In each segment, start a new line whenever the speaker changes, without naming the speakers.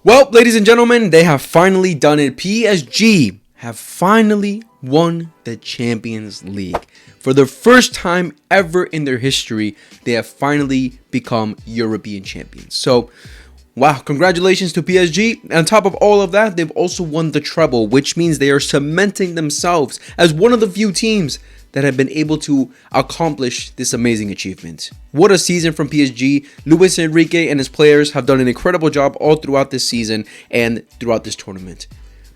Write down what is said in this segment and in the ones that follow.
Well, ladies and gentlemen, they have finally done it. PSG have finally won the Champions League. For the first time ever in their history, they have finally become European champions. So, wow, congratulations to PSG. And on top of all of that, they've also won the treble, which means they are cementing themselves as one of the few teams that have been able to accomplish this amazing achievement. What a season from PSG. Luis Enrique and his players have done an incredible job all throughout this season and throughout this tournament.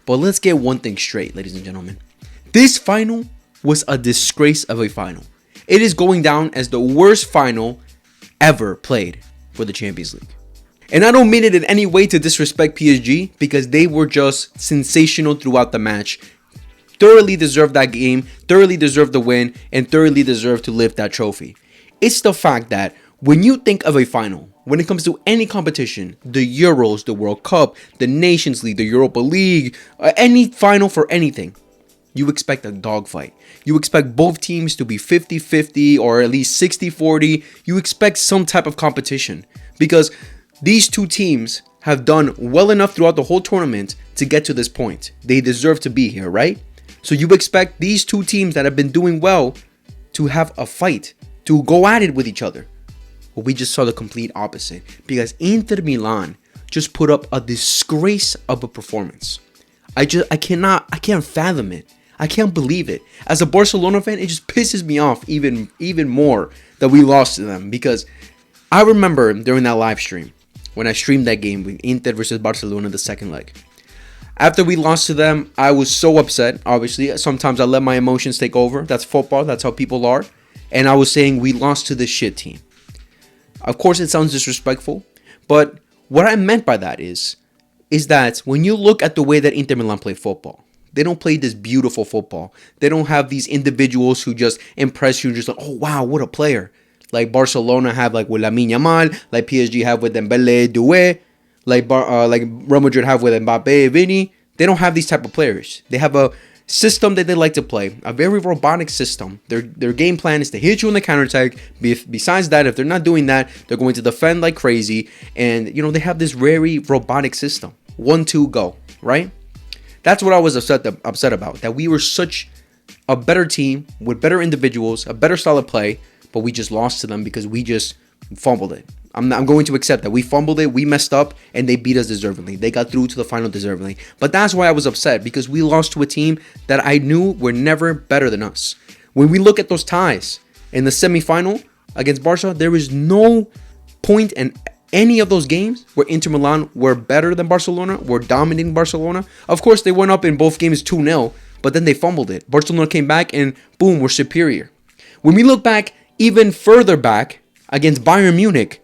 But let's get one thing straight, ladies and gentlemen. This final was a disgrace of a final. It is going down as the worst final ever played for the Champions League. And I don't mean it in any way to disrespect PSG, because they were just sensational throughout the match. Thoroughly deserved that game, thoroughly deserved the win, and thoroughly deserved to lift that trophy. It's the fact that when you think of a final, when it comes to any competition, the Euros, the World Cup, the Nations League, the Europa League, any final for anything, you expect a dogfight. You expect both teams to be 50-50 or at least 60-40. You expect some type of competition, because these two teams have done well enough throughout the whole tournament to get to this point. They deserve to be here, right? So you expect these two teams that have been doing well to have a fight, to go at it with each other. Well, we just saw the complete opposite, because Inter Milan just put up a disgrace of a performance. I can't fathom it. I can't believe it. As a Barcelona fan, it just pisses me off even more that we lost to them, because I remember during that live stream when I streamed that game with Inter versus Barcelona, the second leg. After we lost to them, I was so upset. Obviously, sometimes I let my emotions take over. That's football. That's how people are. And I was saying we lost to this shit team. Of course, it sounds disrespectful, but what I meant by that is that when you look at the way that Inter Milan play football, they don't play this beautiful football. They don't have these individuals who just impress you, just like, oh wow, what a player. Like Barcelona have like with Lamine Yamal, like PSG have with Dembele, Doué, like Real Madrid have with Mbappe, Vini. They don't have these type of players. They have a system that they like to play, a very robotic system. Their game plan is to hit you in the counterattack. Besides that, if they're not doing that, they're going to defend like crazy. And, you know, they have this very robotic system. 1-2, go, right? That's what I was upset about, that we were such a better team with better individuals, a better style of play, but we just lost to them because we just fumbled it. I'm going to accept that. We fumbled it, we messed up, and they beat us deservedly. They got through to the final deservedly. But that's why I was upset, because we lost to a team that I knew were never better than us. When we look at those ties in the semifinal against Barca, there is no point in any of those games where Inter Milan were better than Barcelona, were dominating Barcelona. Of course, they went up in both games 2-0, but then they fumbled it. Barcelona came back and boom, we're superior. When we look back, even further back, against Bayern Munich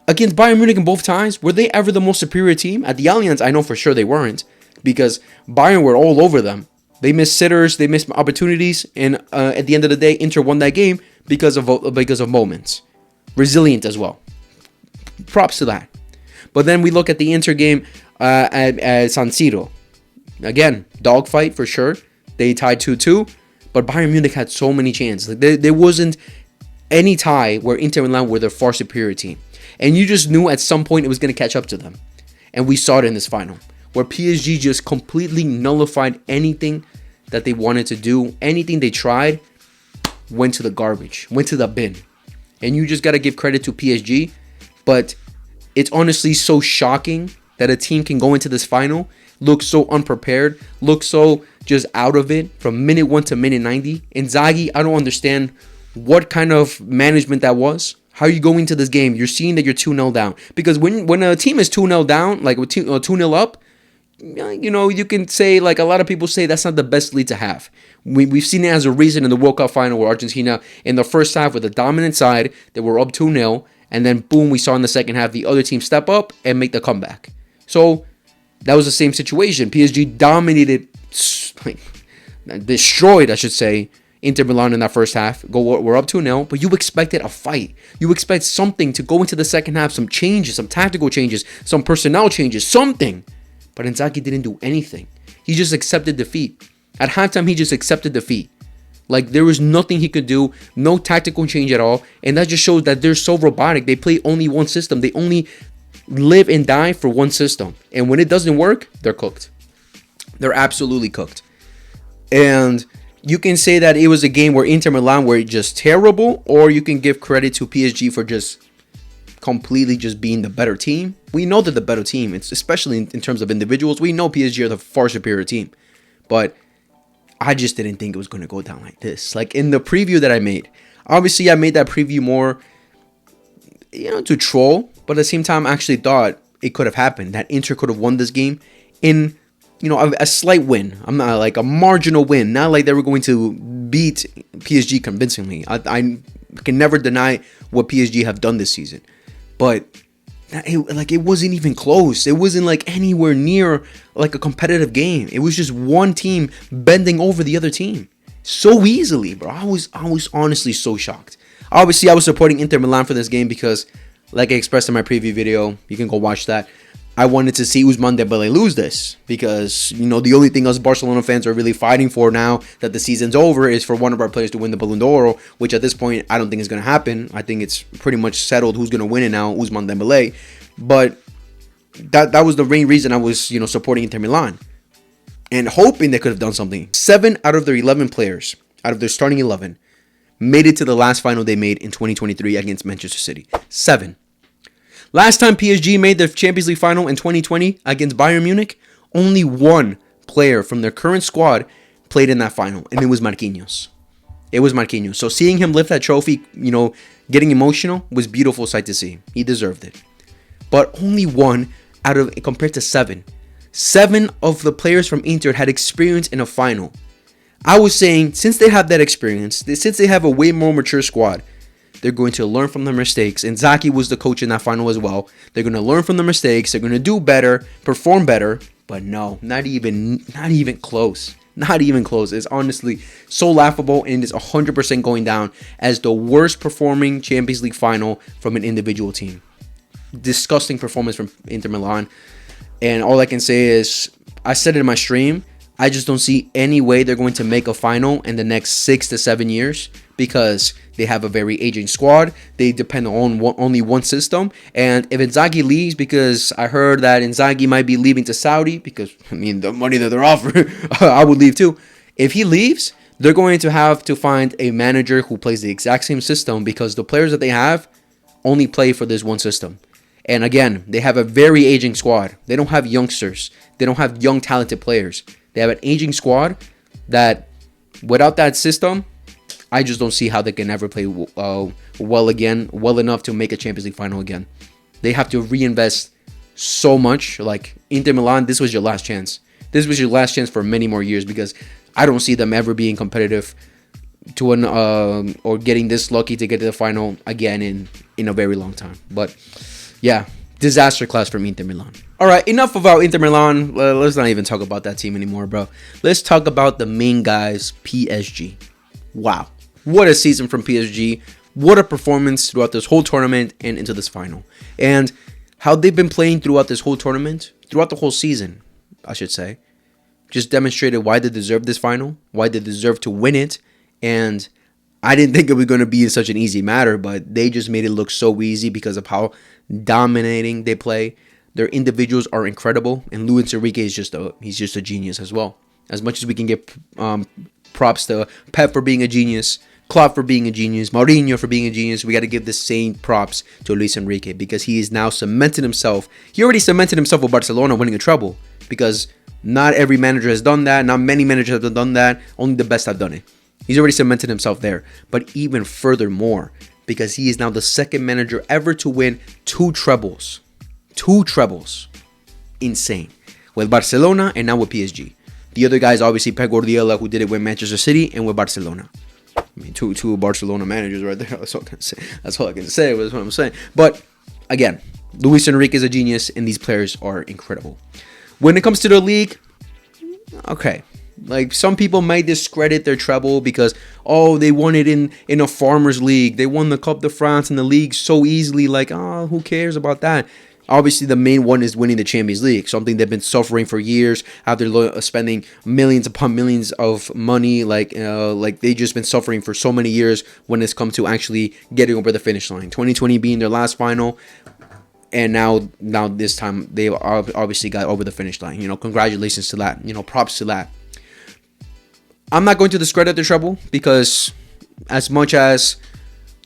in both times, were they ever the most superior team? At the Allianz, I know for sure they weren't, because Bayern were all over them. They missed sitters, they missed opportunities, and at the end of the day, Inter won that game because of moments. Resilient as well. Props to that. But then we look at the Inter game at San Siro. Again, dogfight for sure. They tied 2-2, but Bayern Munich had so many chances. Like, there wasn't any tie where Inter Milan were the far superior team. And you just knew at some point it was going to catch up to them. And we saw it in this final, where PSG just completely nullified anything that they wanted to do. Anything they tried went to the garbage, went to the bin. And you just got to give credit to PSG. But it's honestly so shocking that a team can go into this final, look so unprepared, look so just out of it from minute 1 to minute 90. Inzaghi, I don't understand what kind of management that was. How are you going into this game? You're seeing that you're 2-0 down. Because when a team is 2-0 down, like 2-0 up, you know, you can say, like a lot of people say, that's not the best lead to have. We've seen it as a reason in the World Cup final where Argentina, in the first half with a dominant side, they were up 2-0. And then, boom, we saw in the second half the other team step up and make the comeback. So, that was the same situation. PSG dominated, destroyed, I should say, Inter Milan in that first half. We're up 2-0, but you expected a fight. You expect something to go into the second half, some changes, some tactical changes, some personnel changes, something. But Inzaghi didn't do anything. He just accepted defeat. At halftime, he just accepted defeat. Like, there was nothing he could do, no tactical change at all, and that just shows that they're so robotic. They play only one system. They only live and die for one system. And when it doesn't work, they're cooked. They're absolutely cooked. And you can say that it was a game where Inter Milan were just terrible, or you can give credit to PSG for just completely just being the better team. We know they're the better team, it's especially in terms of individuals. We know PSG are the far superior team. But I just didn't think it was going to go down like this. Like in the preview that I made, obviously I made that preview more, to troll, but at the same time I actually thought it could have happened, that Inter could have won this game in, a slight win. I'm not like a marginal win, not like they were going to beat PSG convincingly. I can never deny what PSG have done this season, but it wasn't even close. It wasn't like anywhere near like a competitive game. It was just one team bending over the other team so easily, bro. I was honestly so shocked. Obviously, I was supporting Inter Milan for this game because, like I expressed in my preview video, you can go watch that, I wanted to see Ousmane Dembélé lose this because, the only thing us Barcelona fans are really fighting for now that the season's over is for one of our players to win the Ballon d'Or, which at this point I don't think is going to happen. I think it's pretty much settled who's going to win it now, Ousmane Dembélé. But that was the main reason I was, supporting Inter Milan and hoping they could have done something. 7 out of their 11 players, out of their starting 11, made it to the last final they made in 2023 against Manchester City. 7. Last time PSG made the Champions League final in 2020 against Bayern Munich, only one player from their current squad played in that final, and it was Marquinhos. It was Marquinhos. So seeing him lift that trophy, getting emotional, was a beautiful sight to see. He deserved it. But only one out of, compared to 7. 7 of the players from Inter had experience in a final. I was saying, since they have that experience, since they have a way more mature squad, they're going to learn from their mistakes. And Zaki was the coach in that final as well. They're going to learn from their mistakes. They're going to do better, perform better. But no, not even close. Not even close. It's honestly so laughable, and it's 100% going down as the worst performing Champions League final from an individual team. Disgusting performance from Inter Milan. And all I can say is, I said it in my stream, I just don't see any way they're going to make a final in the next 6 to 7 years because they have a very aging squad. They depend on only one system. And if Inzaghi leaves, because I heard that Inzaghi might be leaving to Saudi, because, the money that they're offering, I would leave too. If he leaves, they're going to have to find a manager who plays the exact same system because the players that they have only play for this one system. And again, they have a very aging squad. They don't have youngsters. They don't have young, talented players. They have an aging squad that, without that system, I just don't see how they can ever play well enough to make a Champions League final again. They have to reinvest so much. Like Inter Milan, this was your last chance. This was your last chance for many more years because I don't see them ever being competitive to or getting this lucky to get to the final again in a very long time. But yeah, disaster class from Inter Milan. All right, enough about Inter Milan. Let's not even talk about that team anymore, bro. Let's talk about the main guys, PSG. Wow. What a season from PSG. What a performance throughout this whole tournament and into this final. And how they've been playing throughout this whole tournament, throughout the whole season, I should say, just demonstrated why they deserve this final, why they deserve to win it. And I didn't think it was going to be such an easy matter, but they just made it look so easy because of how dominating they play. Their individuals are incredible, and Luis Enrique is just a genius as well. As much as we can give props to Pep for being a genius, Klopp for being a genius, Mourinho for being a genius, we got to give the same props to Luis Enrique because he is now cemented himself. He already cemented himself with Barcelona winning a treble because not every manager has done that. Not many managers have done that. Only the best have done it. He's already cemented himself there. But even furthermore, because he is now the second manager ever to win 2 trebles. 2 trebles. Insane. With Barcelona and now with PSG. The other guy is obviously Pep Guardiola, who did it with Manchester City and with Barcelona. I mean, two Barcelona managers right there. That's all I can say. That's all I can say. That's what I'm saying. But again, Luis Enrique is a genius, and these players are incredible. When it comes to the league, okay, like some people might discredit their treble because they won it in a farmers league. They won the Coupe de France and the league so easily. Like, who cares about that? Obviously, the main one is winning the Champions League, something they've been suffering for years after spending millions upon millions of money. Like they just been suffering for so many years when it's come to actually getting over the finish line. 2020 being their last final, And now this time they obviously got over the finish line. Congratulations to that. Props to that. I'm not going to discredit their treble, because as much as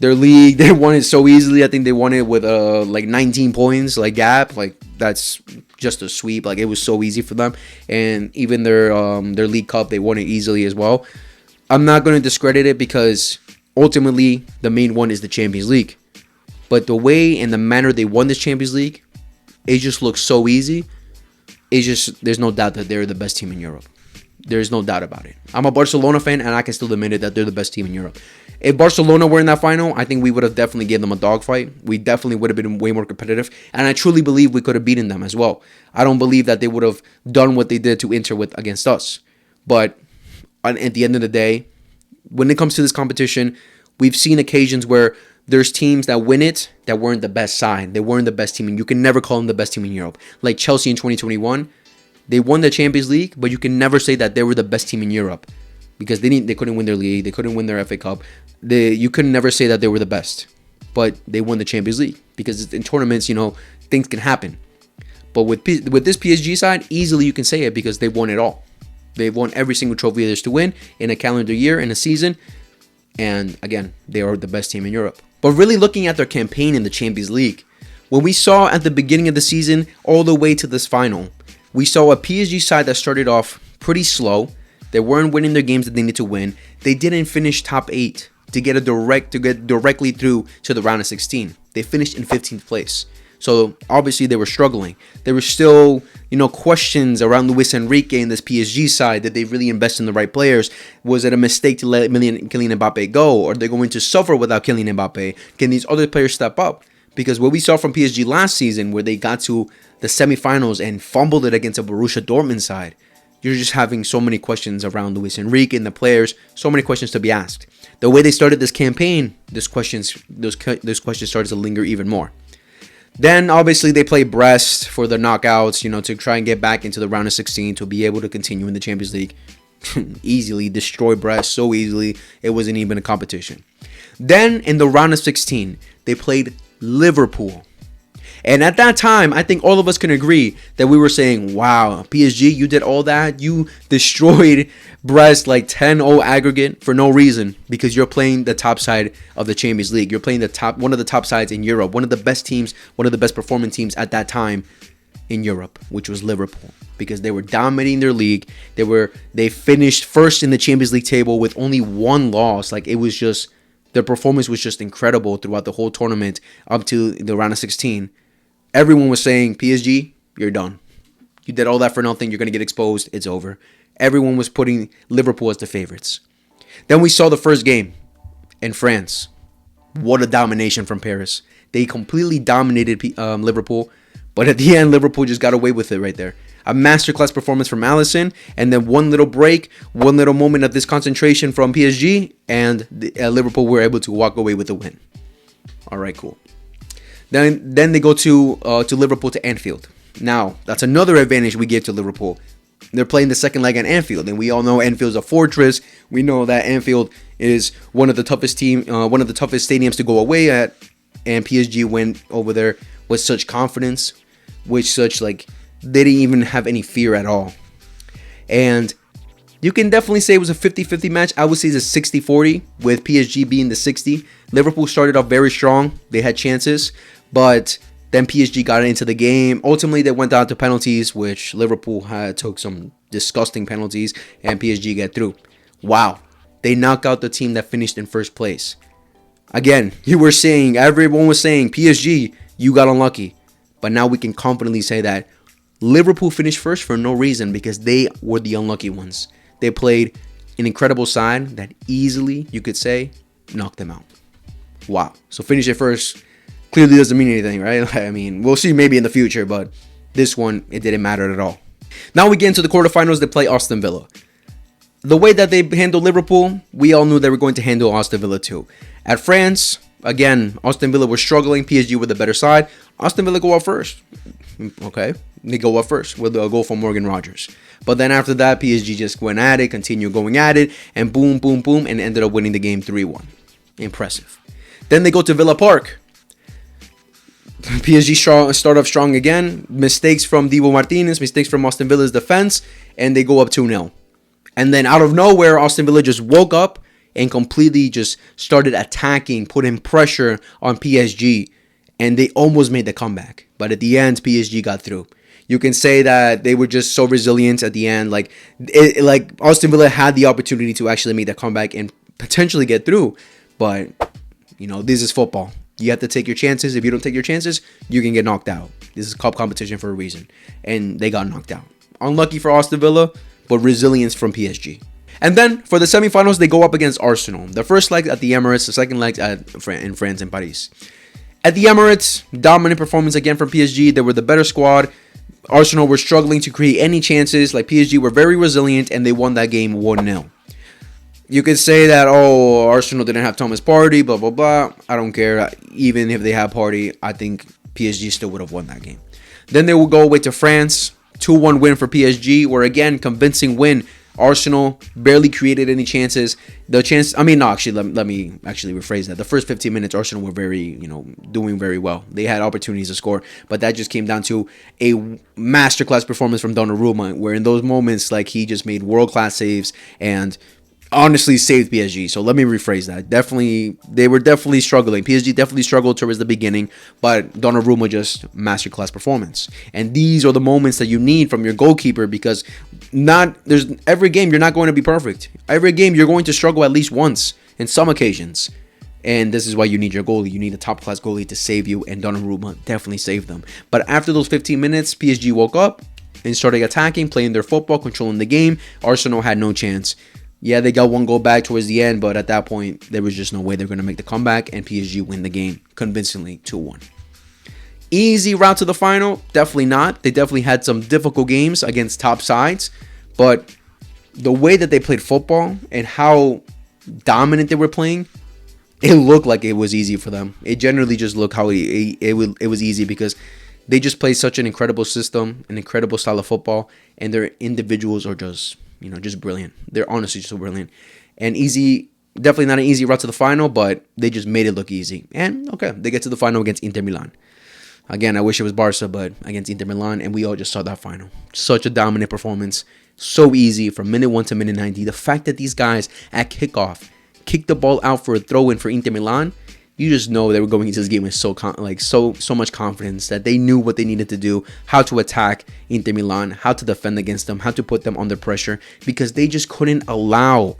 their league, they won it so easily. I think they won it with like 19 points like gap. Like, that's just a sweep. Like, it was so easy for them. And even their League Cup, they won it easily as well. I'm not going to discredit it, because ultimately the main one is the Champions League. But the way and the manner they won this Champions League, it just looks so easy. There's no doubt that they're the best team in Europe. There's no doubt about it. I'm a Barcelona fan, and I can still admit it, that they're the best team in Europe. If Barcelona were in that final, I think we would have definitely given them a dogfight. We definitely would have been way more competitive. And I truly believe we could have beaten them as well. I don't believe that they would have done what they did to Inter against us. But at the end of the day, when it comes to this competition, we've seen occasions where there's teams that win it that weren't the best side. They weren't the best team, and you can never call them the best team in Europe. Like Chelsea in 2021, they won the Champions League, but you can never say that they were the best team in Europe, because they couldn't win their league, they couldn't win their FA Cup. You could never say that they were the best, but they won the Champions League, because in tournaments, things can happen. But with this PSG side, easily you can say it, because they won it all. They've won every single trophy there's to win in a calendar year, in a season. And again, they are the best team in Europe. But really looking at their campaign in the Champions League, what we saw at the beginning of the season all the way to this final, we saw a PSG side that started off pretty slow. They weren't winning their games that they needed to win. They didn't finish top 8 to get directly through to the round of 16. They finished in 15th place. So obviously they were struggling. There were still, questions around Luis Enrique and this PSG side. Did they really invest in the right players? Was it a mistake to let Kylian Mbappe go? Are they going to suffer without Kylian Mbappe? Can these other players step up? Because what we saw from PSG last season, where they got to the semifinals and fumbled it against a Borussia Dortmund side, you're just having so many questions around Luis Enrique and the players. So many questions to be asked. The way they started this campaign, those questions started to linger even more. Then, obviously, they play Brest for the knockouts, to try and get back into the round of 16 to be able to continue in the Champions League. Easily destroy Brest so easily, it wasn't even a competition. Then, in the round of 16, they played Liverpool. And at that time, I think all of us can agree that we were saying, wow, PSG, you did all that. You destroyed Brest like 10-0 aggregate for no reason, because you're playing the top side of the Champions League. You're playing one of the top sides in Europe, one of the best teams, one of the best performing teams at that time in Europe, which was Liverpool, because they were dominating their league. They finished first in the Champions League table with only one loss. Like, it was just, their performance was just incredible throughout the whole tournament up to the round of 16. Everyone was saying, PSG, you're done. You did all that for nothing. You're going to get exposed. It's over. Everyone was putting Liverpool as the favorites. Then we saw the first game in France. What a domination from Paris. They completely dominated Liverpool. But at the end, Liverpool just got away with it right there. A masterclass performance from Alisson. And then one little break, one little moment of this concentration from PSG. And Liverpool were able to walk away with the win. All right, cool. Then they go to Liverpool to Anfield. Now, that's another advantage we give to Liverpool. They're playing the second leg at Anfield, and we all know Anfield's a fortress. We know that Anfield is one of the toughest stadiums to go away at, and PSG went over there with such confidence, they didn't even have any fear at all. And you can definitely say it was a 50-50 match. I would say it's a 60-40, with PSG being the 60. Liverpool started off very strong. They had chances, but then PSG got into the game. Ultimately, they went down to penalties, which Liverpool took some disgusting penalties, and PSG got through. Wow. They knocked out the team that finished in first place. Again, everyone was saying, PSG, you got unlucky. But now we can confidently say that Liverpool finished first for no reason, because they were the unlucky ones. They played an incredible side that easily, you could say, knocked them out. Wow. So finishing first clearly doesn't mean anything, right? I mean, we'll see maybe in the future, but this one, it didn't matter at all. Now we get into the quarterfinals. They play Aston Villa. The way that they handled Liverpool, we all knew they were going to handle Aston Villa too. At France, again, Aston Villa were struggling. PSG with the better side. Aston Villa go up first. Okay, they go up first with a goal from Morgan Rogers. But then after that, PSG just went at it, continued going at it, and boom, boom, boom, and ended up winning the game 3-1. Impressive. Then they go to Villa Park. PSG start off strong again. Mistakes from Divo Martinez, mistakes from Aston Villa's defense, and they go up 2-0. And then out of nowhere, Aston Villa just woke up and completely just started attacking, putting pressure on PSG, and they almost made the comeback. But at the end, PSG got through. You can say that they were just so resilient at the end. Like Aston Villa had the opportunity to actually make that comeback and potentially get through. But, this is football. You have to take your chances. If you don't take your chances, you can get knocked out. This is cup competition for a reason. And they got knocked out. Unlucky for Aston Villa, but resilience from PSG. And then for the semifinals, they go up against Arsenal. The first leg at the Emirates, the second leg in France and Paris. At the Emirates, dominant performance again from PSG. They were the better squad. Arsenal were struggling to create any chances. PSG were very resilient, and they won that game 1-0. You could say that, Arsenal didn't have Thomas Partey, blah, blah, blah. I don't care. Even if they had Partey, I think PSG still would have won that game. Then they will go away to France. 2-1 win for PSG, where again, convincing win. Arsenal barely created any chances. Let me actually rephrase that. The first 15 minutes, Arsenal were doing very well. They had opportunities to score, but that just came down to a masterclass performance from Donnarumma, where in those moments, he just made world-class saves and honestly saved PSG. So let me rephrase that. They were definitely struggling. PSG definitely struggled towards the beginning, but Donnarumma just masterclass performance. And these are the moments that you need from your goalkeeper, because every game you're not going to be perfect. Every game you're going to struggle at least once in some occasions. And this is why you need your goalie. You need a top-class goalie to save you, and Donnarumma definitely saved them. But after those 15 minutes, PSG woke up and started attacking, playing their football, controlling the game. Arsenal had no chance. Yeah, they got one goal back towards the end, but at that point, there was just no way they're going to make the comeback, and PSG win the game convincingly 2-1. Easy route to the final? Definitely not. They definitely had some difficult games against top sides, but the way that they played football and how dominant they were playing, it looked like it was easy for them. It generally just looked how it was easy, because they just play such an incredible system, an incredible style of football, and their individuals are just brilliant. They're honestly just so brilliant. And easy, definitely not an easy route to the final, but they just made it look easy. And, okay, they get to the final against Inter Milan. Again, I wish it was Barca, but against Inter Milan, and we all just saw that final. Such a dominant performance. So easy from minute 1 to minute 90. The fact that these guys at kickoff kicked the ball out for a throw-in for Inter Milan, you just know they were going into this game with so much confidence that they knew what they needed to do, how to attack Inter Milan, how to defend against them, how to put them under pressure, because they just didn't allow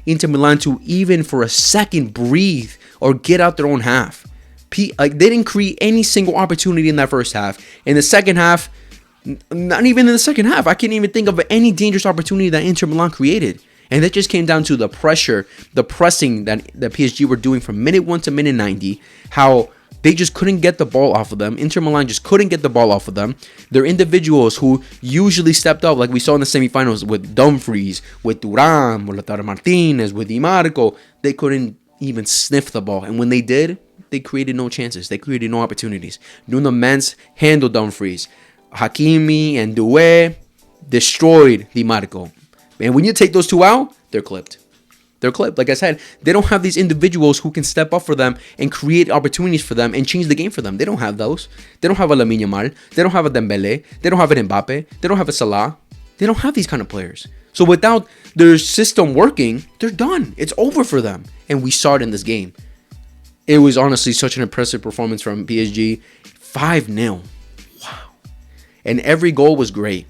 Inter Milan to even for a second breathe or get out their own half. They didn't create any single opportunity in that first half. In the second half, not even in the second half, I can't even think of any dangerous opportunity that Inter Milan created. And that just came down to the pressure, the pressing that PSG were doing from minute 1 to minute 90, how they just couldn't get the ball off of them. Inter Milan just couldn't get the ball off of them. Their individuals who usually stepped up, like we saw in the semifinals with Dumfries, with Thuram, with Lautaro Martinez, with Di Marco, they couldn't even sniff the ball. And when they did, they created no chances. They created no opportunities. Nuno Mendes handled Dumfries. Hakimi and Doué destroyed Di Marco. And when you take those two out, they're clipped. They're clipped. Like I said, they don't have these individuals who can step up for them and create opportunities for them and change the game for them. They don't have those. They don't have a Lamine Yamal. They don't have a Dembele. They don't have an Mbappe. They don't have a Salah. They don't have these kind of players. So without their system working, they're done. It's over for them. And we saw it in this game. It was honestly such an impressive performance from PSG. 5-0. Wow. And every goal was great.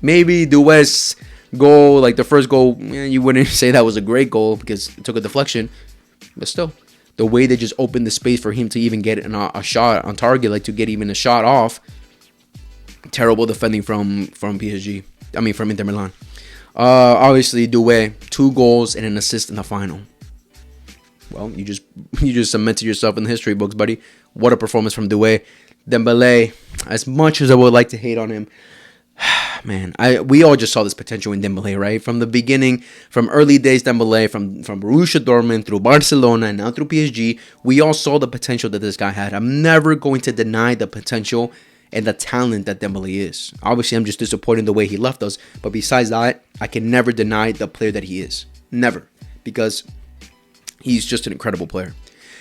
Maybe Doué's goal, like the first goal, you wouldn't say that was a great goal because it took a deflection. But still, the way they just opened the space for him to even get a shot on target, like to get even a shot off. Terrible defending from PSG. I mean, from Inter Milan. Obviously, Doué, 2 goals and an assist in the final. Well, you just cemented yourself in the history books, buddy. What a performance from Doué. Dembele, as much as I would like to hate on him, man, we all just saw this potential in Dembele, right? From the beginning, from early days Dembele, from Borussia Dortmund through Barcelona and now through PSG, we all saw the potential that this guy had. I'm never going to deny the potential and the talent that Dembele is. Obviously, I'm just disappointed in the way he left us, but besides that, I can never deny the player that he is. Never. Because he's just an incredible player.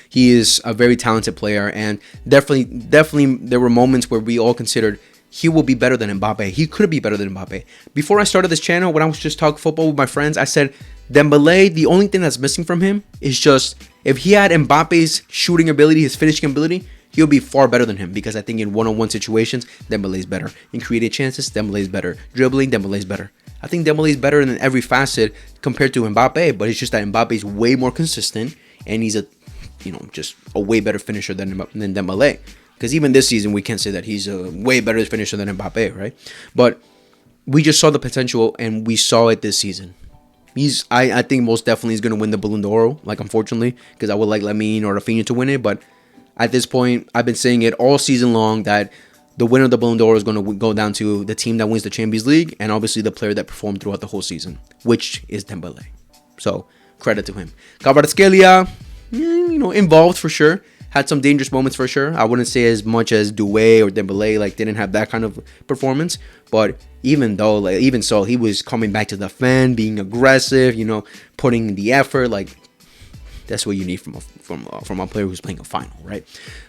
He is a very talented player, and definitely there were moments where we all considered he will be better than Mbappe. He could be better than Mbappe. Before I started this channel, when I was just talking football with my friends, I said Dembele, the only thing that's missing from him is just if he had Mbappe's shooting ability, his finishing ability, he'll be far better than him, because I think in one-on-one situations, Dembele is better. In created chances, Dembele is better. Dribbling, Dembele is better. I think Dembele is better in every facet compared to Mbappe, but it's just that Mbappe is way more consistent, and he's just a way better finisher than Dembele. Because even this season, we can't say that he's a way better finisher than Mbappe, right? But we just saw the potential, and we saw it this season. I think most definitely he's going to win the Ballon d'Or, like, unfortunately, because I would like Lamine or Rafinha to win it, but at this point, I've been saying it all season long that the winner of the Ballon d'Or is going to go down to the team that wins the Champions League, and obviously the player that performed throughout the whole season, which is Dembele. So, credit to him. Kvaratskhelia, involved for sure. Had some dangerous moments for sure. I wouldn't say as much as Doué or Dembele, didn't have that kind of performance. But even so, he was coming back to defend, being aggressive, putting in the effort. That's what you need from a player who's playing a final, right?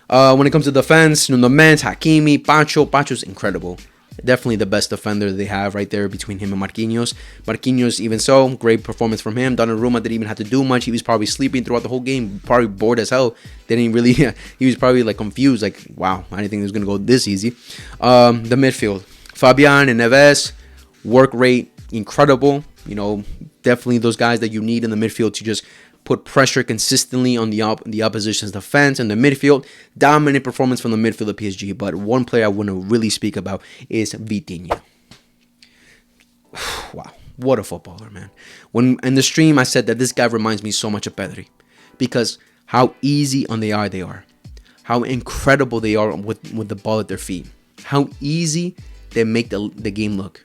When it comes to defense, Nuno Mendes, Hakimi, Pacho's incredible. Definitely the best defender they have right there between him and Marquinhos. Marquinhos, even so, great performance from him. Donnarumma didn't even have to do much. He was probably sleeping throughout the whole game, probably bored as hell. Didn't really. He was probably confused, wow, I didn't think it was gonna go this easy. The midfield, Fabian and Neves, work rate incredible. Definitely those guys that you need in the midfield to just put pressure consistently on the opposition's defense and the midfield. Dominant performance from the midfield of PSG. But one player I want to really speak about is Vitinha. Wow, what a footballer, man. When in the stream I said that this guy reminds me so much of Pedri, because how easy on they are, how incredible they are with the ball at their feet, how easy they make the game look,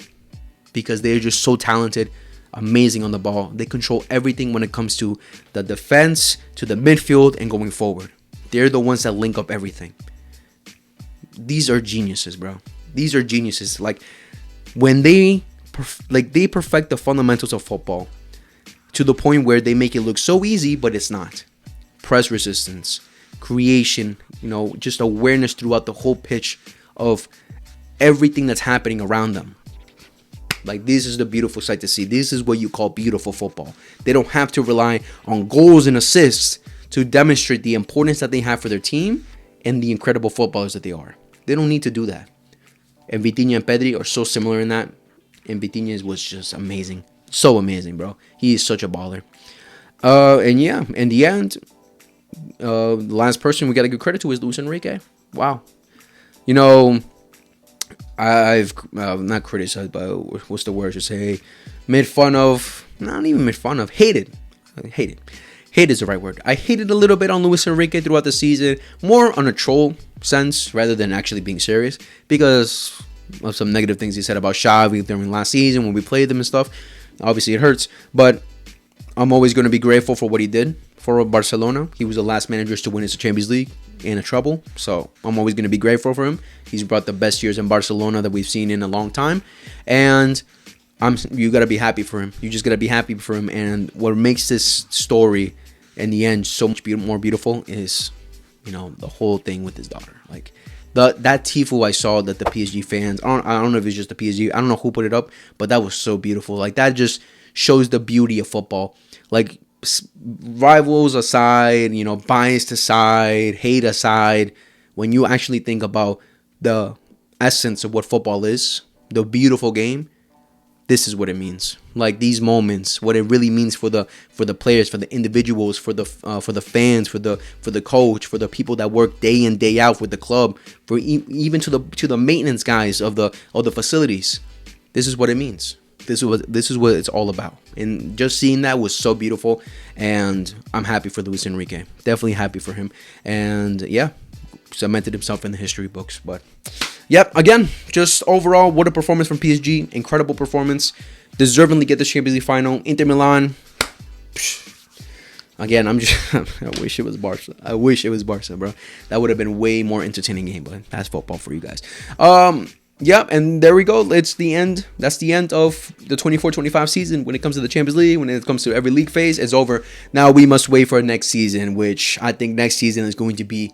because they're just so talented. Amazing on the ball. They control everything when it comes to the defense, to the midfield, and going forward. They're the ones that link up everything. These are geniuses, bro. These are geniuses. When they perfect the fundamentals of football to the point where they make it look so easy, but it's not. Press resistance, creation, just awareness throughout the whole pitch of everything that's happening around them. This is the beautiful sight to see. This is what you call beautiful football. They don't have to rely on goals and assists to demonstrate the importance that they have for their team and the incredible footballers that they are. They don't need to do that. And Vitinha and Pedri are so similar in that. And Vitinha was just amazing. So amazing, bro. He is such a baller. And yeah, in the end, the last person we got to give credit to is Luis Enrique. Wow. I've not criticized, but what's the word to say? Made fun of, not even made fun of, hated. Hate is the right word. I hated a little bit on Luis Enrique throughout the season, more on a troll sense rather than actually being serious, because of some negative things he said about Xavi during last season when we played them and stuff. Obviously, it hurts, but I'm always going to be grateful for what he did for Barcelona. He was the last manager to win his Champions League in a treble, so I'm always going to be grateful for him. He's brought the best years in Barcelona that we've seen in a long time, and you got to be happy for him. You just got to be happy for him. And what makes this story in the end so much more beautiful is, the whole thing with his daughter. That tifo I saw that the PSG fans, I don't know if it's just the PSG, I don't know who put it up, but that was so beautiful. That just shows the beauty of football. Rivals aside, bias aside, hate aside, when you actually think about the essence of what football is, the beautiful game, this is what it means. These moments, what it really means for the players, for the individuals, for the fans, for the coach, for the people that work day in day out with the club, for even to the maintenance guys of the facilities. This is what it means. This is what it's all about. And just seeing that was so beautiful, and I'm happy for Luis Enrique. Definitely happy for him. And yeah, cemented himself in the history books. But yep, again, just overall, what a performance from PSG. Incredible performance. Deservingly get the Champions League final. Inter Milan. Again, I wish it was Barca. I wish it was Barca, bro. That would have been way more entertaining game, but that's football for you guys. yeah, and there we go. It's the end. That's the end of the 24-25 season. When it comes to the Champions League, when it comes to every league phase, it's over. Now we must wait for next season, which I think next season is going to be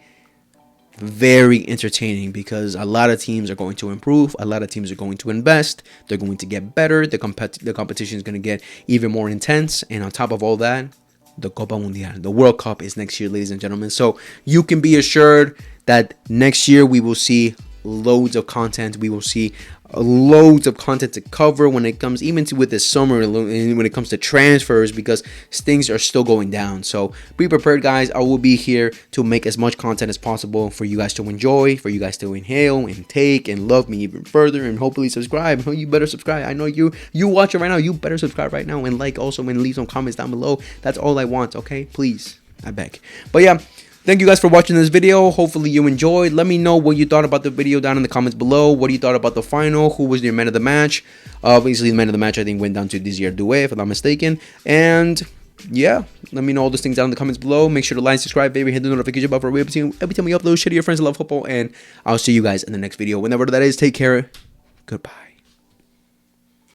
very entertaining because a lot of teams are going to improve. A lot of teams are going to invest. They're going to get better. The competition is going to get even more intense. And on top of all that, the Copa Mundial, the World Cup is next year, ladies and gentlemen. So you can be assured that next year we will see loads of content. We will see loads of content to cover when it comes even to with this summer, when it comes to transfers, because things are still going down. So be prepared, guys. I will be here to make as much content as possible for you guys to enjoy, for you guys to inhale and take and love me even further, and hopefully subscribe. You better subscribe. I know you watch it right now. You better subscribe right now and like also, and leave some comments down below. That's all I want, okay? Please, I beg. But yeah, thank you guys for watching this video. Hopefully you enjoyed. Let me know what you thought about the video down in the comments below. What do you thought about the final? Who was your man of the match? Obviously, the man of the match, I think, went down to Desire Doué, if I'm not mistaken. And yeah, let me know all those things down in the comments below. Make sure to like, subscribe, baby, hit the notification bell for every time we upload shit to your friends that love football. And I'll see you guys in the next video. Whenever that is, take care. Goodbye.